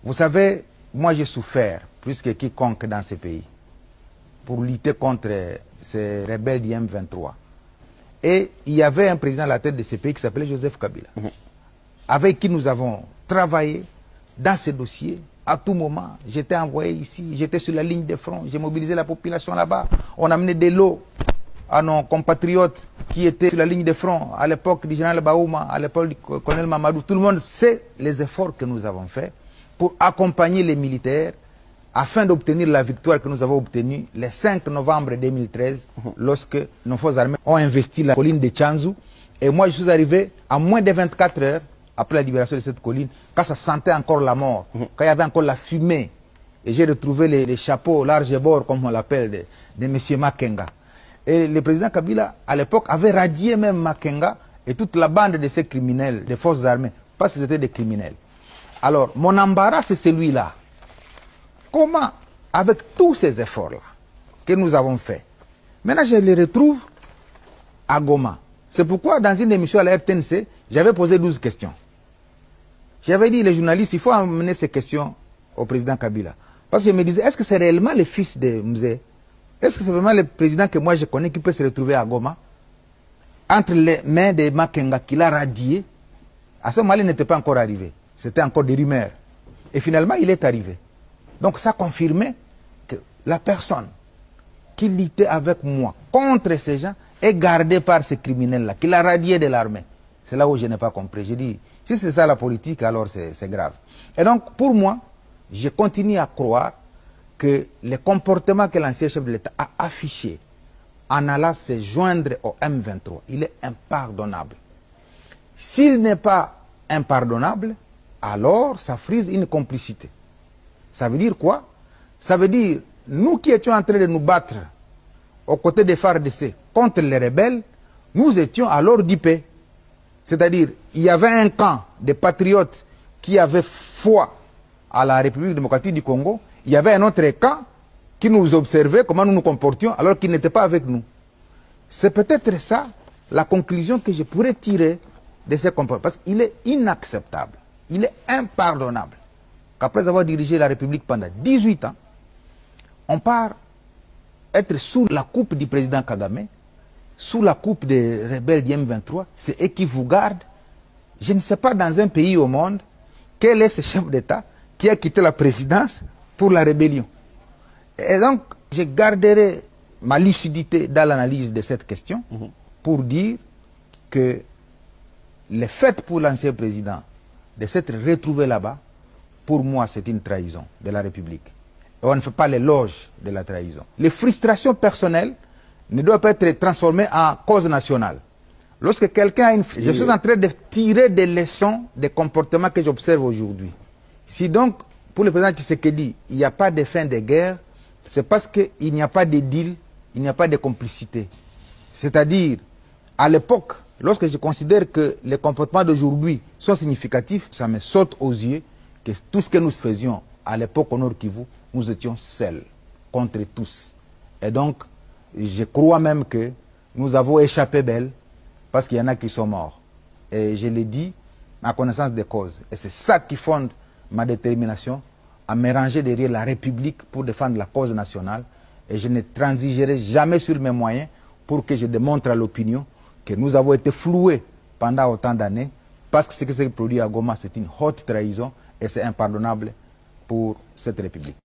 Vous savez, moi j'ai souffert plus que quiconque dans ce pays pour lutter contre ces rebelles du M23. Et il y avait un président à la tête de ce pays qui s'appelait Joseph Kabila, avec qui nous avons travaillé dans ce dossier. À tout moment, j'étais envoyé ici, j'étais sur la ligne de front, j'ai mobilisé la population là-bas. On a amené des lots à nos compatriotes qui étaient sur la ligne de front à l'époque du général Baouma, à l'époque du colonel Mamadou. Tout le monde sait les efforts que nous avons faits pour accompagner les militaires afin d'obtenir la victoire que nous avons obtenue le 5 novembre 2013 lorsque nos forces armées ont investi la colline de Tchanzu. Et moi, je suis arrivé à moins de 24 heures après la libération de cette colline, quand ça sentait encore la mort, quand il y avait encore la fumée. Et j'ai retrouvé les chapeaux large bord, comme on l'appelle, de M. Makenga. Et le président Kabila, à l'époque, avait radié même Makenga et toute la bande de ces criminels, des forces armées, parce qu'ils étaient des criminels. Alors, mon embarras, c'est celui-là. Comment, avec tous ces efforts-là que nous avons faits, maintenant je les retrouve à Goma. C'est pourquoi, dans une émission à la RTNC, j'avais posé 12 questions. J'avais dit, les journalistes, il faut amener ces questions au président Kabila. Parce que je me disais, est-ce que c'est réellement le fils de Mzee? Est-ce que c'est vraiment le président que moi je connais qui peut se retrouver à Goma, entre les mains de Makenga qu'il a radié? À ce moment-là, il n'était pas encore arrivé. C'était encore des rumeurs. Et finalement, il est arrivé. Donc ça confirmait que la personne qui luttait avec moi contre ces gens est gardée par ces criminels-là, qu'il a radié de l'armée. C'est là où je n'ai pas compris. J'ai dit, si c'est ça la politique, alors c'est grave. Et donc, pour moi, je continue à croire que le comportement que l'ancien chef de l'État a affiché en allant se joindre au M23, il est impardonnable. S'il n'est pas impardonnable, alors ça frise une complicité. Ça veut dire quoi? Ça veut dire, nous qui étions en train de nous battre aux côtés des FARDC contre les rebelles, nous étions alors d'IP. C'est-à-dire, il y avait un camp de patriotes qui avaient foi à la République démocratique du Congo. Il y avait un autre camp qui nous observait comment nous nous comportions alors qu'ils n'étaient pas avec nous. C'est peut-être ça la conclusion que je pourrais tirer de ces comportements. Parce qu'il est inacceptable, il est impardonnable qu'après avoir dirigé la République pendant 18 ans, on part être sous la coupe du président Kagame, sous la coupe des rebelles du M23, c'est eux qui vous gardent. Je ne sais pas dans un pays au monde quel est ce chef d'État qui a quitté la présidence pour la rébellion. Et donc, je garderai ma lucidité dans l'analyse de cette question pour dire que le fait pour l'ancien président de s'être retrouvé là-bas, pour moi, c'est une trahison de la République. Et on ne fait pas l'éloge de la trahison. Les frustrations personnelles ne doivent pas être transformées en cause nationale. Lorsque quelqu'un a une... Je suis en train de tirer des leçons des comportements que j'observe aujourd'hui. Si donc, pour le président Tshisekedi, il n'y a pas de fin de guerre, c'est parce qu'il n'y a pas de deal, il n'y a pas de complicité. C'est-à-dire, à l'époque, lorsque je considère que les comportements d'aujourd'hui sont significatifs, ça me saute aux yeux que tout ce que nous faisions à l'époque au Nord Kivu, nous étions seuls contre tous. Et donc, je crois même que nous avons échappé belle parce qu'il y en a qui sont morts. Et je l'ai dit en connaissance des causes. Et c'est ça qui fonde ma détermination à me ranger derrière la République pour défendre la cause nationale. Et je ne transigerai jamais sur mes moyens pour que je démontre à l'opinion que nous avons été floués pendant autant d'années parce que ce qui s'est produit à Goma, c'est une haute trahison et c'est impardonnable pour cette République.